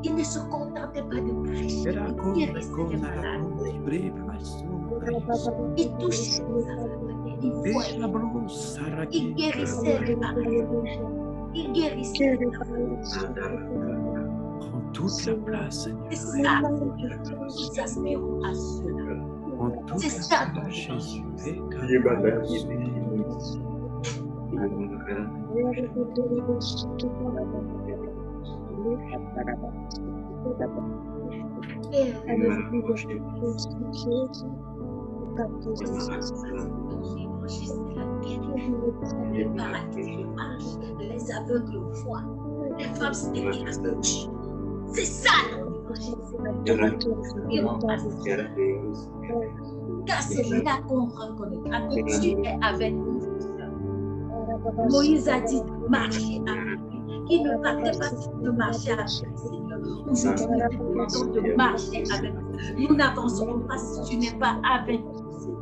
Il ne se contentait pas de prêcher, il guérissait les malades. Il touchait les aveugles, il voyait, il guérissait les paralysés, il guérissait les enfants. Prends toute la place, Seigneur. C'est ça, nous aspirons à cela. Prends toute C'est la ça, place, Jésus. Les paralysés marchent, les aveugles voient, les femmes se déclarent. C'est ça car c'est là qu'on reconnaîtra que tu es avec nous. Moïse a dit de marcher avec lui. Il ne partait pas de marcher avec le Seigneur. Aujourd'hui, nous te demandons de marcher avec nous. Nous n'avancerons pas si tu n'es pas avec nous, Seigneur.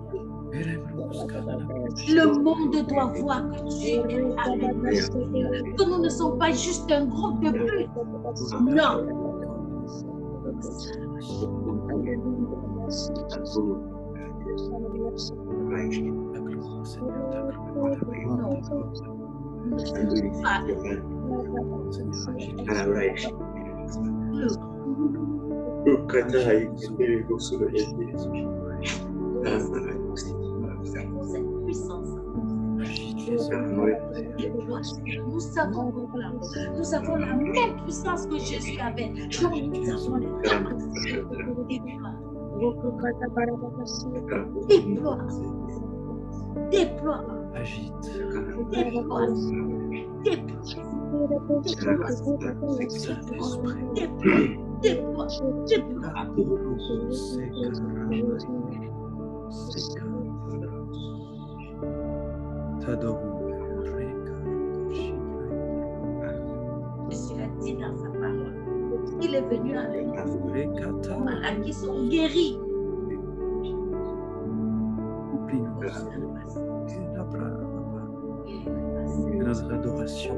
Le monde doit voir que tu es avec nous. Que nous ne sommes pas juste un groupe de buts. Non. Nous avons la même puissance que Jésus avait. Donc nous avons les capacités de déploie. Déploie. Agite. Déploie. T'adorons. Jésus a dit dans sa parole, il est venu avec nous. Les malades qui sont guéris. Que notre adoration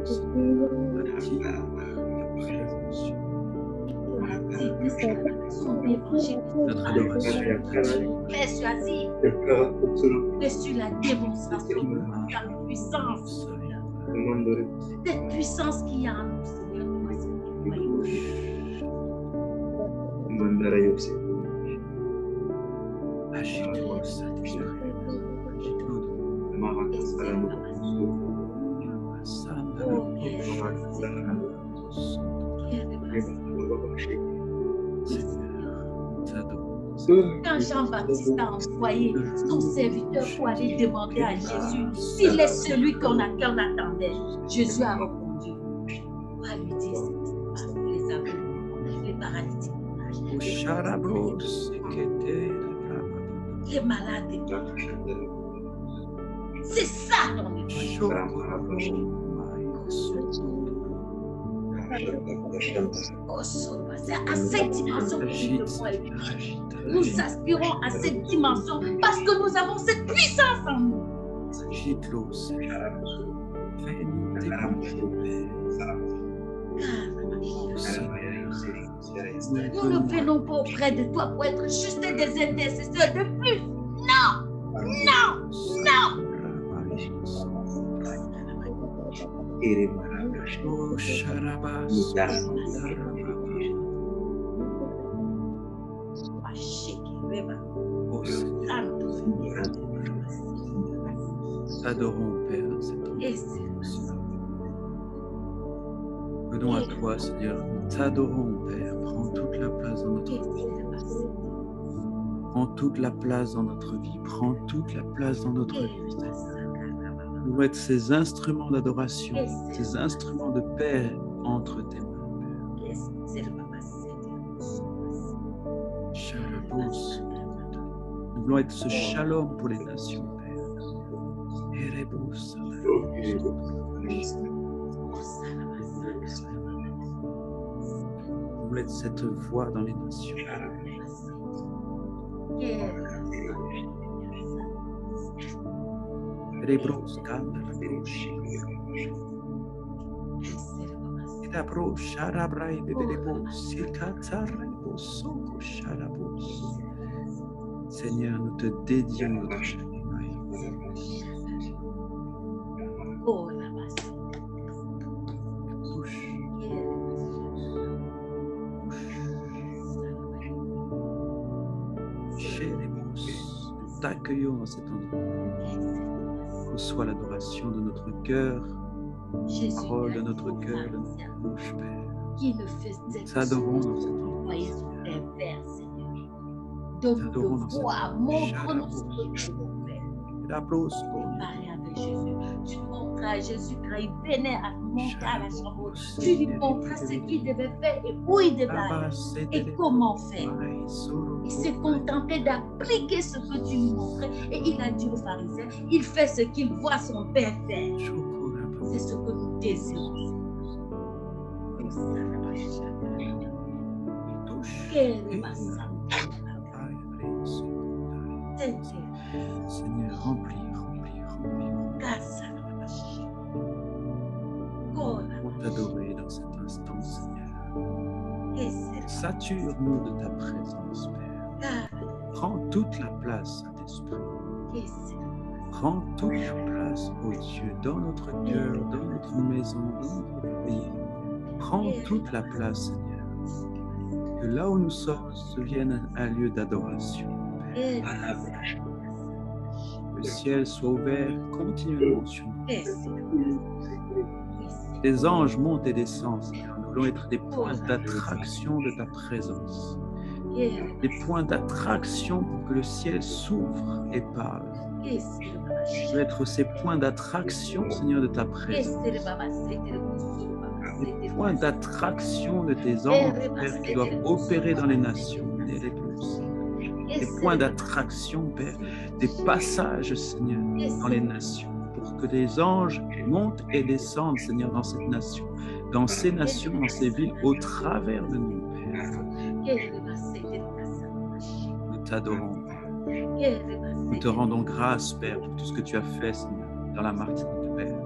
notre adoration persuasive. Reçu la démonstration de ta puissance. Cette puissance qu'il y a en nous, Seigneur. agite-nous, Saint-Esprit. Quand Jean-Baptiste a envoyé son serviteur pour aller demander à Jésus s'il est celui qu'on attendait, Jésus a répondu. On va lui dire les aveugles, les paralytiques, les malades. C'est ça ton évangile. C'est à cette dimension que nous devons évoluer. Nous aspirons à cette dimension parce que nous avons cette puissance en nous. Agite-le, Seigneur. Fais-nous découvrir. Nous ne venons pas auprès de toi pour être juste des intercesseurs de plus. Non, non, non. T'adorons, Père, cette temps. Venons à toi, Seigneur. T'adorons, Père. Prends toute la place dans notre vie. Prends toute la place dans notre vie. Prends toute la place dans notre vie. Nous voulons être ces instruments d'adoration, ces instruments de paix entre tes mains, Père. Nous voulons être ce shalom pour les nations, Père. Nous voulons être cette voix dans les nations. Seigneur, nous te dédions notre vie. Oh, la base. Nous t'accueillons dans cet endroit. Reçois l'adoration de notre cœur, parole de notre cœur, de notre bouche, Père. Qui ne faisait Nous t'adorons dans cet endroit. voyez son Père, Seigneur. Donne-nous de voir, montre-nous ce que tu veux faire. Parler avec Jésus. Tu montras à Jésus quand il venait à monter à la chambre. Tu lui montras ce qu'il devait faire et où il devait aller et comment faire. Il s'est contenté d'appliquer ce que tu lui montrais et il a dit aux pharisiens, il fait ce qu'il voit son Père faire. C'est ce que nous désirons. Seigneur, remplis. Pour t'adorer dans cet instant, Seigneur. Sature-nous de ta présence, Père. Prends toute la place, Saint-Esprit. Prends toute la place, ô Dieu, dans notre cœur, dans notre maison, dans notre pays. Prends toute la place, Seigneur. Que là où nous sommes devienne un lieu d'adoration, Père. Le ciel soit ouvert continuellement sur nous. Des anges montent et descendent, Seigneur. Nous voulons être des points d'attraction de ta présence. Des points d'attraction pour que le ciel s'ouvre et parle. Je veux être ces points d'attraction, Seigneur, de ta présence. Des points d'attraction de tes anges, Père, qui doivent opérer dans les nations. Des points d'attraction, Père, des passages, Seigneur, dans les nations, pour que des anges montent et descendent, Seigneur, dans cette nation, dans ces nations, dans ces villes, au travers de nous, Père. Nous t'adorons, Père. Nous te rendons grâce, Père, pour tout ce que tu as fait, Seigneur, dans la Martinique, Père.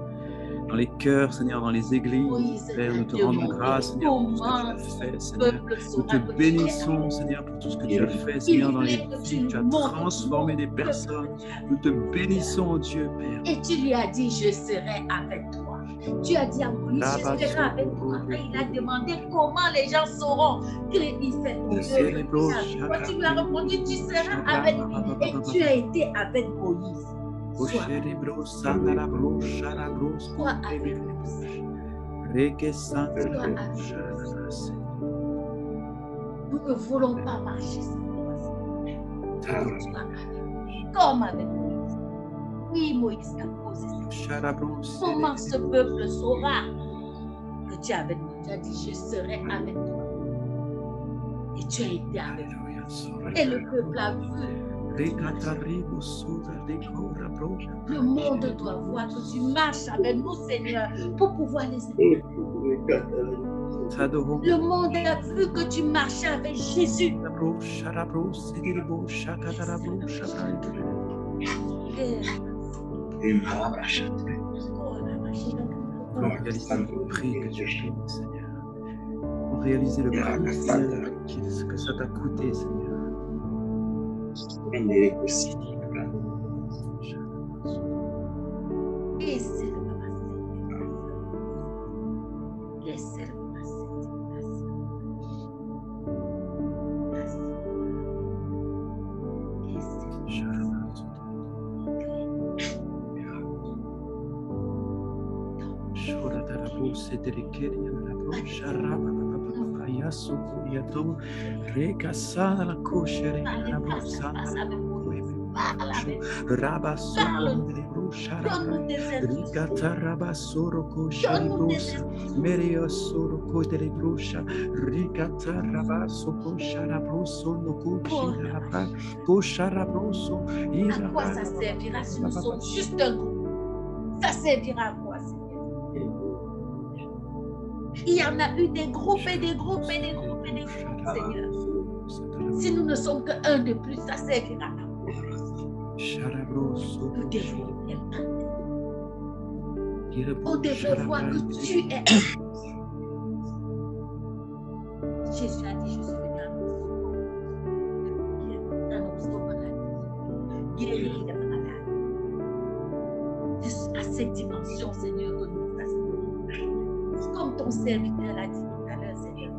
Dans les cœurs, Seigneur, dans les églises, Père, nous te rendons grâce, Seigneur, pour tout ce que tu as fait, Seigneur. Nous te bénissons, Seigneur, pour tout ce que tu as fait, Seigneur, dans les vies. Tu as transformé des personnes. Nous te bénissons, Dieu, Père. Et tu lui as dit, je serai avec toi. Tu as dit à Moïse, je serai avec toi. Et il a demandé comment les gens sauront qu'il fait ton œuvre. Toi, tu lui as répondu, tu seras avec lui. Et tu as été avec Moïse. Sois avec nous. Sois avec nous. Nous ne voulons pas marcher sans toi. Comme avec Moïse. Oui, Moïse t'a posé ça. Comment ce peuple saura que tu es avec nous? Tu as dit, je serai avec toi. Et tu as été avec nous. Et le peuple a vu. Le monde doit voir que tu marches avec nous, Seigneur, pour pouvoir les aider. Le monde a vu que tu marchais avec Jésus. Pour réaliser le prix que tu as payé, Seigneur. Pour réaliser le prix, Seigneur, ce que ça t'a coûté, Seigneur. À quoi ça servira si nous sommes juste un groupe? Ça servira à quoi, Seigneur? Il y en a eu des groupes et des groupes et des groupes et des groupes, Seigneur. Si nous ne sommes qu'un de plus, ça servira à quoi? Nous devons impacter. On devrait voir que tu es. Jésus a dit, je suis venu annoncer aux malades, guérir les malades. C'est à cette dimension, Seigneur, que nous faisons. Comme ton serviteur l'a dit tout à l'heure, Seigneur.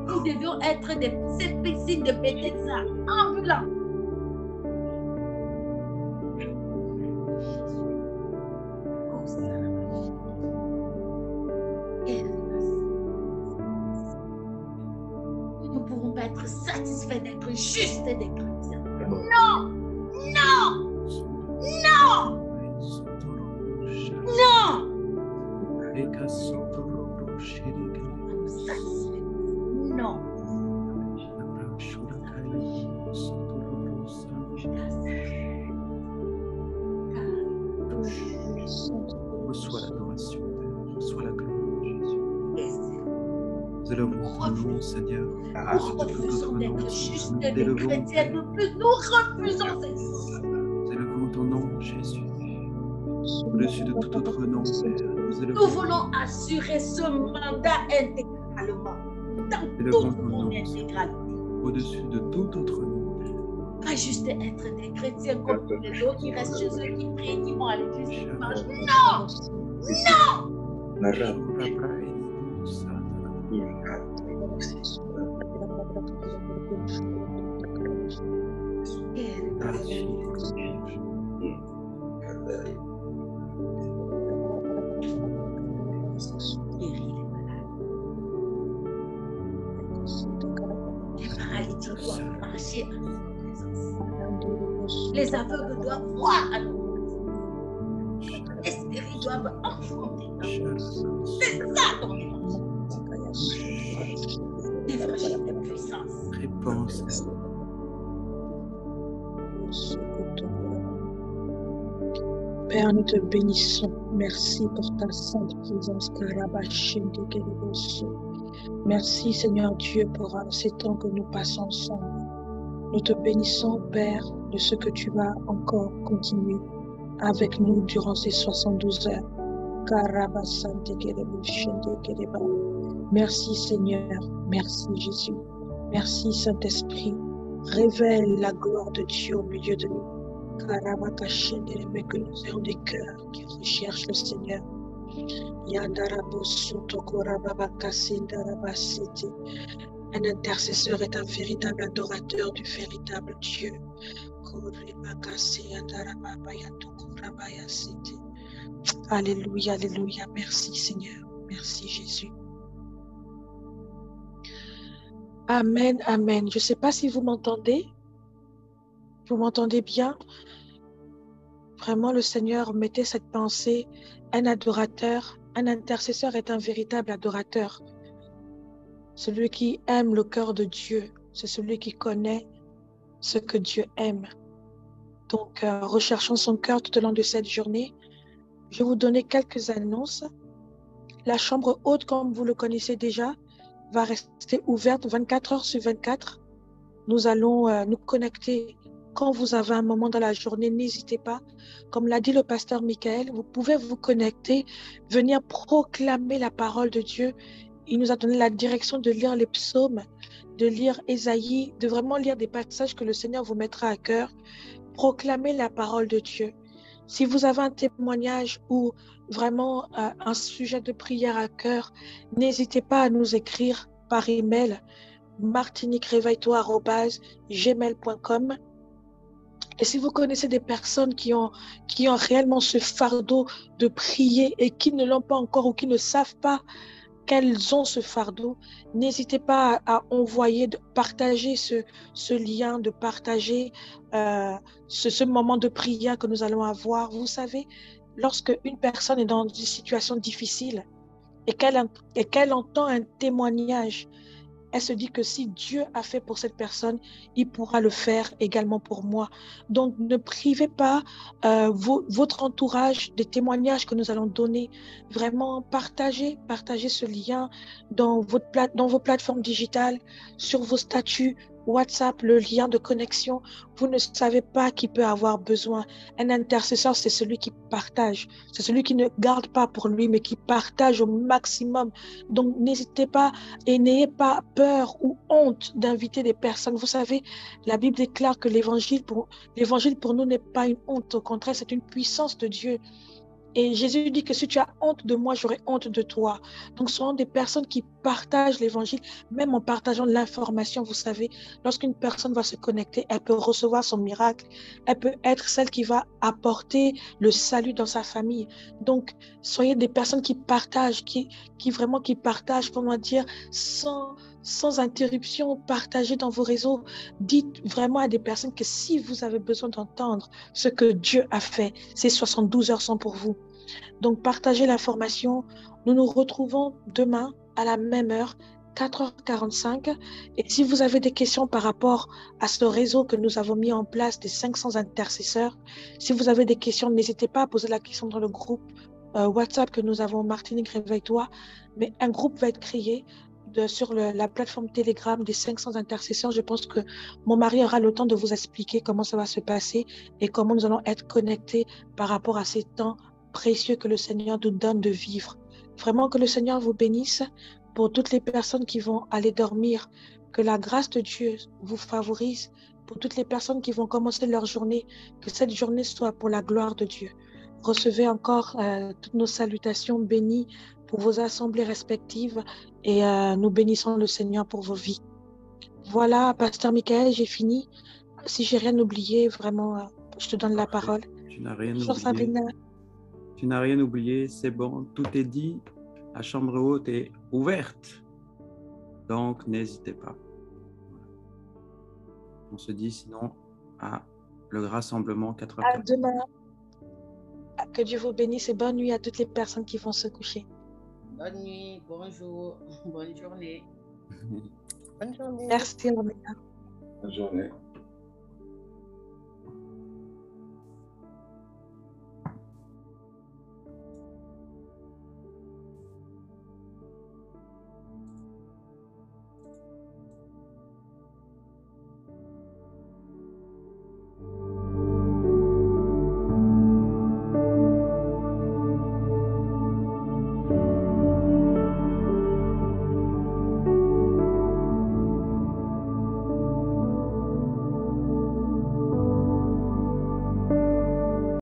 Nous devions être des signes de Bethesda ambulants. Nous ne pourrons pas être satisfaits d'être juste des chrétiens. Non! Non! Non! Non! Non. Reçois l'adoration, Père. Reçois la gloire, Jésus. Nous élevons ton nom, Seigneur. Nous refusons d'être juste des chrétiens. Nous refusons cette chose. Nous élevons ton nom, Jésus. Au-dessus de tout autre nom, Père. Nous voulons assurer ce mandat intégralement. Dans toute son intégralité. Au-dessus de tout autre nom. Pas juste être des chrétiens comme tous les autres qui restent chez eux, qui prient, qui vont à l'église, qui mangent. Non! Non! Guéris les malades. Les paralytiques doivent marcher à notre présence. Les aveugles doivent voir à notre présence. Les stériles doivent enfanter. C'est ça ton évangile. L'évangile de puissance. Réponse. Père, nous te bénissons. Merci pour ta sainte présence. Merci, Seigneur Dieu, pour ces temps que nous passons ensemble. Nous te bénissons, Père, de ce que tu vas encore continuer avec nous durant ces 72 heures. Merci, Seigneur. Merci, Jésus. Merci, Saint-Esprit. Révèle la gloire de Dieu au milieu de nous. Que nous ayons des cœurs qui recherchent le Seigneur. Un intercesseur est un véritable adorateur du véritable Dieu. Alléluia, alléluia. Merci Seigneur. Merci Jésus. Amen, amen. Je ne sais pas si vous m'entendez. Vous m'entendez bien? Vraiment, le Seigneur mettait cette pensée. Un adorateur, un intercesseur est un véritable adorateur. Celui qui aime le cœur de Dieu, c'est celui qui connaît ce que Dieu aime. Donc, recherchons son cœur tout au long de cette journée. Je vais vous donner quelques annonces. La chambre haute, comme vous le connaissez déjà, va rester ouverte 24 heures sur 24. Nous allons nous connecter. Quand vous avez un moment dans la journée, n'hésitez pas. Comme l'a dit le pasteur Michael, vous pouvez vous connecter, venir proclamer la parole de Dieu. Il nous a donné la direction de lire les psaumes, de lire Ésaïe, de vraiment lire des passages que le Seigneur vous mettra à cœur. Proclamer la parole de Dieu. Si vous avez un témoignage ou vraiment un sujet de prière à cœur, n'hésitez pas à nous écrire par email martiniquereveille-toi@gmail.com. Et si vous connaissez des personnes qui ont réellement ce fardeau de prier et qui ne l'ont pas encore ou qui ne savent pas qu'elles ont ce fardeau, n'hésitez pas à envoyer, de partager ce lien, de partager ce moment de prière que nous allons avoir. Vous savez, lorsque une personne est dans une situation difficile et qu'elle entend un témoignage, elle se dit que si Dieu a fait pour cette personne, il pourra le faire également pour moi. Donc, ne privez pas votre entourage des témoignages que nous allons donner. Vraiment, partagez ce lien dans vos plateformes digitales, sur vos statuts. WhatsApp, le lien de connexion. Vous ne savez pas qui peut avoir besoin. Un intercesseur, c'est celui qui partage. C'est celui qui ne garde pas pour lui, mais qui partage au maximum. Donc, n'hésitez pas et n'ayez pas peur ou honte d'inviter des personnes. Vous savez, la Bible déclare que l'évangile pour nous n'est pas une honte. Au contraire, c'est une puissance de Dieu. Et Jésus dit que si tu as honte de moi, j'aurai honte de toi. Donc, soyons des personnes qui partagent l'évangile, même en partageant l'information. Vous savez, lorsqu'une personne va se connecter, elle peut recevoir son miracle. Elle peut être celle qui va apporter le salut dans sa famille. Donc, soyez des personnes qui partagent, qui partagent, comment dire, sans interruption, partagez dans vos réseaux. Dites vraiment à des personnes que si vous avez besoin d'entendre ce que Dieu a fait, ces 72 heures sont pour vous. Donc, partagez l'information. Nous nous retrouvons demain à la même heure, 4h45. Et si vous avez des questions par rapport à ce réseau que nous avons mis en place des 500 intercesseurs, si vous avez des questions, n'hésitez pas à poser la question dans le groupe WhatsApp que nous avons, Martinique Réveille-toi. Mais un groupe va être créé sur la plateforme Telegram des 500 intercesseurs. Je pense que mon mari aura le temps de vous expliquer comment ça va se passer et comment nous allons être connectés par rapport à ces temps précieux que le Seigneur nous donne de vivre. Vraiment que le Seigneur vous bénisse pour toutes les personnes qui vont aller dormir. Que la grâce de Dieu vous favorise pour toutes les personnes qui vont commencer leur journée. Que cette journée soit pour la gloire de Dieu. Recevez encore toutes nos salutations bénies pour vos assemblées respectives et nous bénissons le Seigneur pour vos vies. Voilà, Pasteur Michael, j'ai fini. Si j'ai rien oublié, vraiment, je te donne la parole. Tu n'as rien Bonjour, oublié. Sabrina. Tu n'as rien oublié, c'est bon, tout est dit. La chambre haute est ouverte. Donc, n'hésitez pas. On se dit sinon à le rassemblement 4h. À demain. Que Dieu vous bénisse et bonne nuit à toutes les personnes qui vont se coucher. Bonne nuit, bonjour, bonne journée. Bonne journée. Merci, Roméa. Bonne journée.